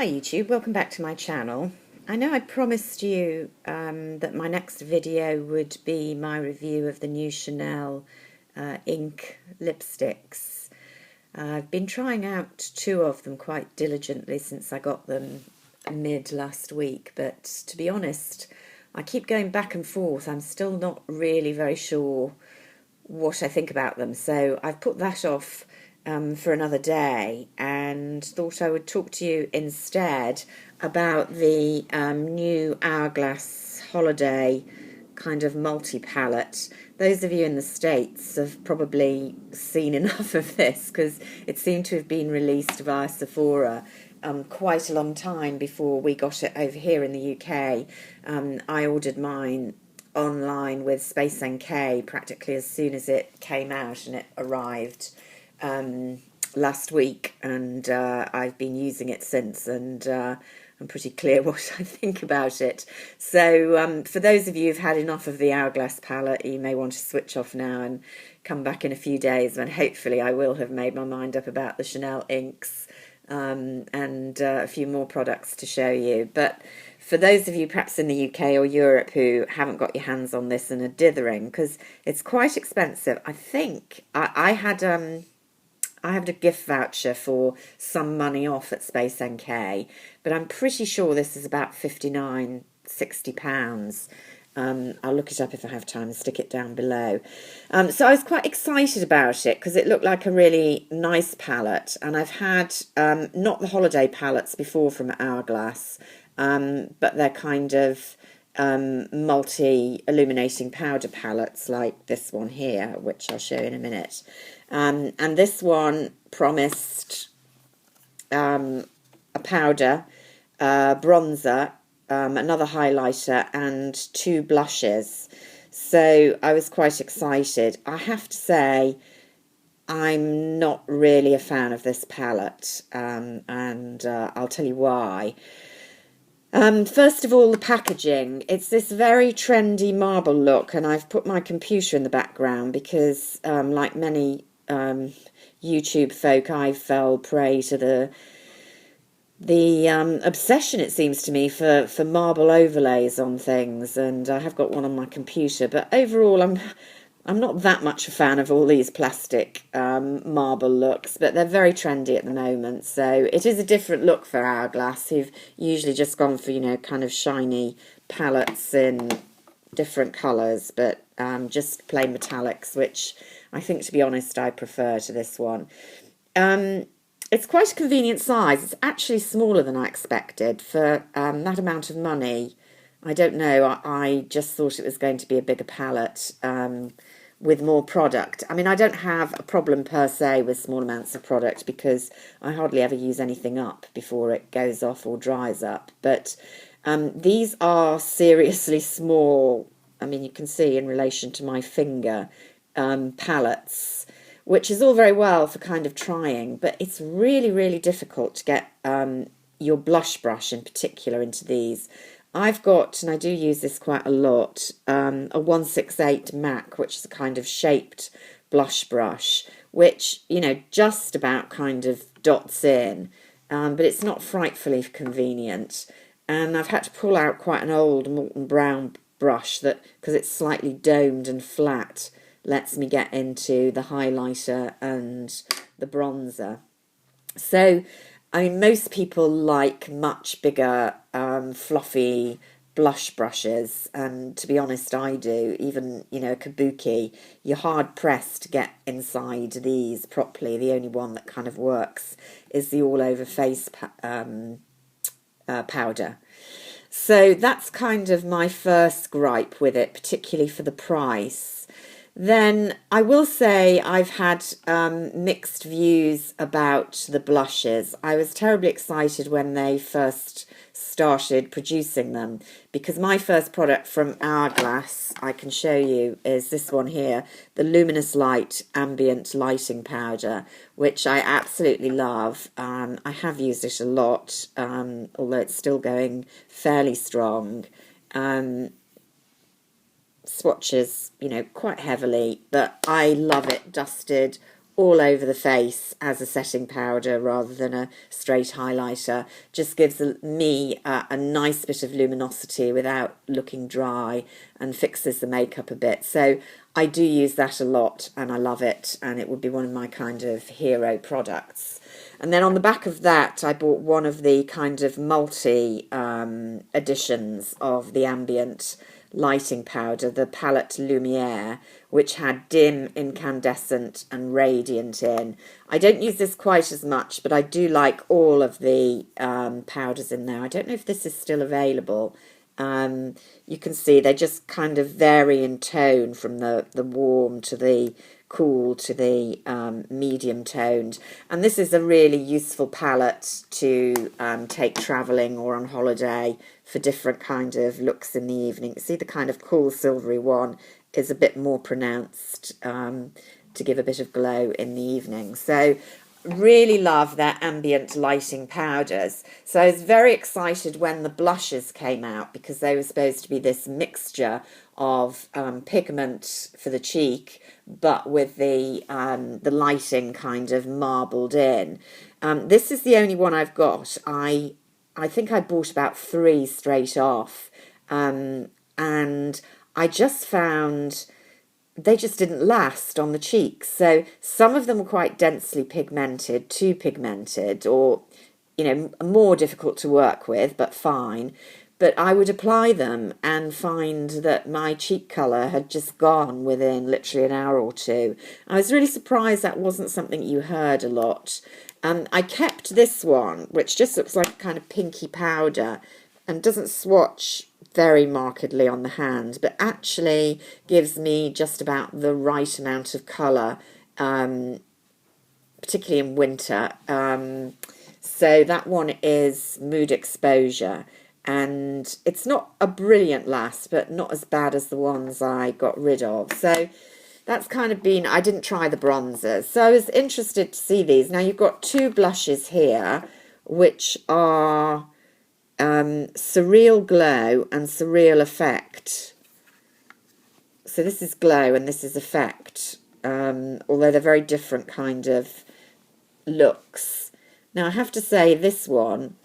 Hi YouTube, welcome back to my channel. I know I promised you that my next video would be my review of the new Chanel ink lipsticks. I've been trying out two of them quite diligently since I got them mid last week, but to be honest, I keep going back and forth. I'm still not really very sure what I think about them, so I've put that off for another day and thought I would talk to you instead about the new Hourglass holiday kind of multi-palette. Those of you in the States have probably seen enough of this because it seemed to have been released via Sephora quite a long time before we got it over here in the UK. I ordered mine online with Space NK practically as soon as it came out, and it arrived last week, and I've been using it since, and I'm pretty clear what I think about it. So for those of you who've had enough of the Hourglass palette, you may want to switch off now and come back in a few days when hopefully I will have made my mind up about the Chanel inks and a few more products to show you. But for those of you perhaps in the UK or Europe who haven't got your hands on this and are dithering, because it's quite expensive, I think I had a gift voucher for some money off at Space NK, but I'm pretty sure this is about £59, £60. I'll look it up if I have time and stick it down below. So I was quite excited about it because it looked like a really nice palette, and I've had not the holiday palettes before from Hourglass, but they're kind of multi-illuminating powder palettes like this one here, which I'll show you in a minute. And this one promised a powder, bronzer, another highlighter and two blushes. So I was quite excited. I have to say I'm not really a fan of this palette, and I'll tell you why. First of all, the packaging. It's this very trendy marble look, and I've put my computer in the background because, like many YouTube folk, I fell prey to the obsession, it seems to me, for marble overlays on things, and I have got one on my computer. But overall, I'm not that much a fan of all these plastic marble looks, but they're very trendy at the moment. So it is a different look for Hourglass, who've usually just gone for, you know, kind of shiny palettes in different colours, but just plain metallics, which I think, to be honest, I prefer to this one. It's quite a convenient size. It's actually smaller than I expected for that amount of money. I don't know, I just thought it was going to be a bigger palette with more product. I mean, I don't have a problem per se with small amounts of product because I hardly ever use anything up before it goes off or dries up. But these are seriously small. I mean, you can see in relation to my finger, palettes, which is all very well for kind of trying, but it's really, really difficult to get your blush brush in particular into these. I've got, and I do use this quite a lot, a 168 MAC, which is a kind of shaped blush brush, which, you know, just about kind of dots in, but it's not frightfully convenient. And I've had to pull out quite an old Molten Brown brush that, because it's slightly domed and flat, lets me get into the highlighter and the bronzer. So, I mean, most people like much bigger, fluffy blush brushes, and to be honest, I do. Even, you know, a kabuki, you're hard pressed to get inside these properly. The only one that kind of works is the all-over face powder. So that's kind of my first gripe with it, particularly for the price. Then I will say I've had mixed views about the blushes. I was terribly excited when they first started producing them, because my first product from Hourglass, I can show you, is this one here, the Luminous Light Ambient Lighting Powder, which I absolutely love. I have used it a lot, although it's still going fairly strong. Swatches, you know, quite heavily, but I love it dusted all over the face as a setting powder rather than a straight highlighter. Just gives me a nice bit of luminosity without looking dry and fixes the makeup a bit. So I do use that a lot and I love it, and it would be one of my kind of hero products. And then on the back of that, I bought one of the kind of multi editions of the Ambient lighting powder, the Palette Lumiere, which had dim, incandescent and radiant in. I don't use this quite as much, but I do like all of the powders in there. I don't know if this is still available. You can see they just kind of vary in tone from the warm to the cool to the medium toned, and this is a really useful palette to take travelling or on holiday for different kind of looks in the evening. See, the kind of cool silvery one is a bit more pronounced to give a bit of glow in the evening. So really love their ambient lighting powders. So I was very excited when the blushes came out, because they were supposed to be this mixture of pigment for the cheek, but with the lighting kind of marbled in. This is the only one I've got. I think I bought about 3 straight off, and I just found they just didn't last on the cheeks. So some of them were quite densely pigmented, too pigmented, or, you know, more difficult to work with, but fine. But I would apply them and find that my cheek colour had just gone within literally an hour or two. I was really surprised that wasn't something you heard a lot. I kept this one, which just looks like a kind of pinky powder and doesn't swatch very markedly on the hand, but actually gives me just about the right amount of colour, particularly in winter. So that one is Mood Exposure, and it's not a brilliant last, but not as bad as the ones I got rid of. So that's kind of been, I didn't try the bronzers, so I was interested to see these. Now you've got 2 blushes here, which are Surreal Glow and Surreal Effect. So this is Glow and this is Effect, although they're very different kind of looks. Now I have to say, this one,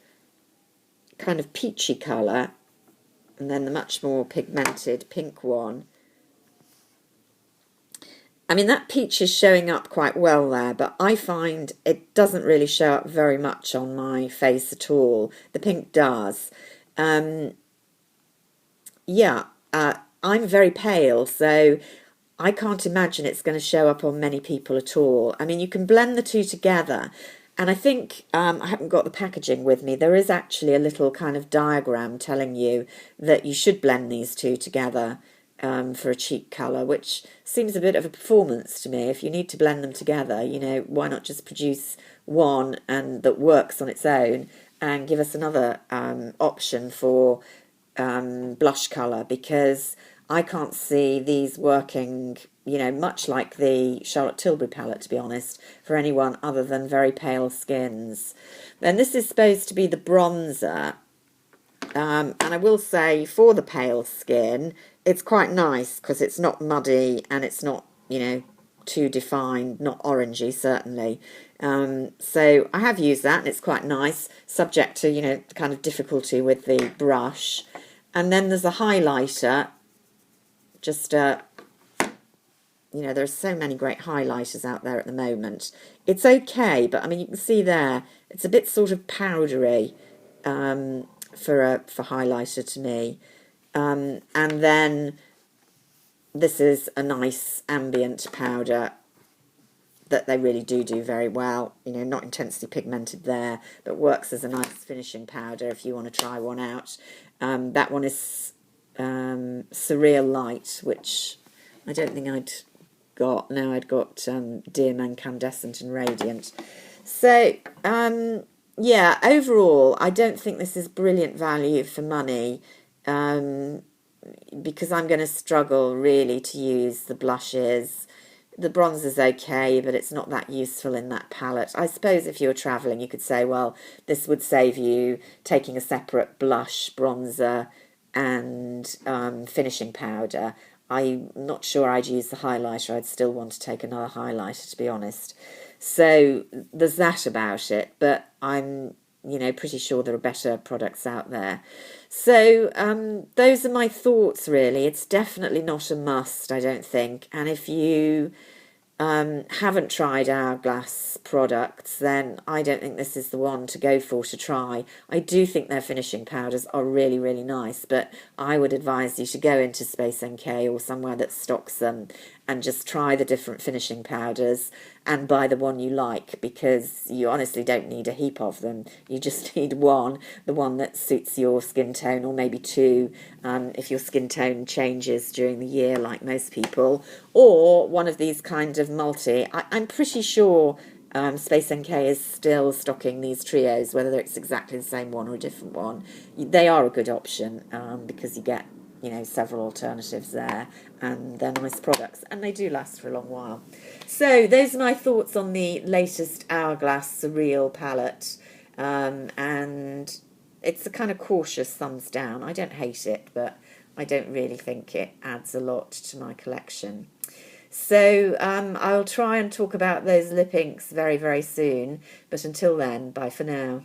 kind of peachy colour, and then the much more pigmented pink one. I mean, that peach is showing up quite well there, but I find it doesn't really show up very much on my face at all. The pink does. Yeah, I'm very pale, so I can't imagine it's going to show up on many people at all. I mean, you can blend the two together, and I think, I haven't got the packaging with me, there is actually a little kind of diagram telling you that you should blend these two together for a cheek colour, which seems a bit of a performance to me. If you need to blend them together, you know, why not just produce one and that works on its own, and give us another option for blush colour, because I can't see these working, you know, much like the Charlotte Tilbury palette, to be honest, for anyone other than very pale skins. Then this is supposed to be the bronzer, and I will say, for the pale skin, it's quite nice because it's not muddy and it's not, you know, too defined, not orangey, certainly. So I have used that and it's quite nice, subject to, you know, the kind of difficulty with the brush. And then there's a highlighter, just you know, there's so many great highlighters out there at the moment. It's okay, but I mean, you can see there, it's a bit sort of powdery for highlighter to me. And then this is a nice ambient powder that they really do very well. You know, not intensely pigmented there, but works as a nice finishing powder if you want to try one out. That one is Surreal Light, which I don't think I'd got. Now I'd got dim, incandescent and radiant. So yeah, overall I don't think this is brilliant value for money, because I'm going to struggle really to use the blushes. The bronzer's okay, but it's not that useful in that palette. I suppose if you were travelling, you could say, well, this would save you taking a separate blush, bronzer and finishing powder. I'm not sure I'd use the highlighter. I'd still want to take another highlighter, to be honest. So there's that about it, but I'm, pretty sure there are better products out there. So those are my thoughts, really. It's definitely not a must, I don't think. And if you haven't tried Hourglass products, then I don't think this is the one to go for to try. I do think their finishing powders are really, really nice, but I would advise you to go into Space NK or somewhere that stocks them and just try the different finishing powders and buy the one you like, because you honestly don't need a heap of them. You just need one, the one that suits your skin tone, or maybe two if your skin tone changes during the year like most people, or one of these kind of multi. I'm pretty sure Space NK is still stocking these trios, whether it's exactly the same one or a different one. They are a good option because you get several alternatives there, and they're nice products, and they do last for a long while. So those are my thoughts on the latest Hourglass Surreal palette, and it's a kind of cautious thumbs down. I don't hate it, but I don't really think it adds a lot to my collection. So I'll try and talk about those lip inks very, very soon, but until then, bye for now.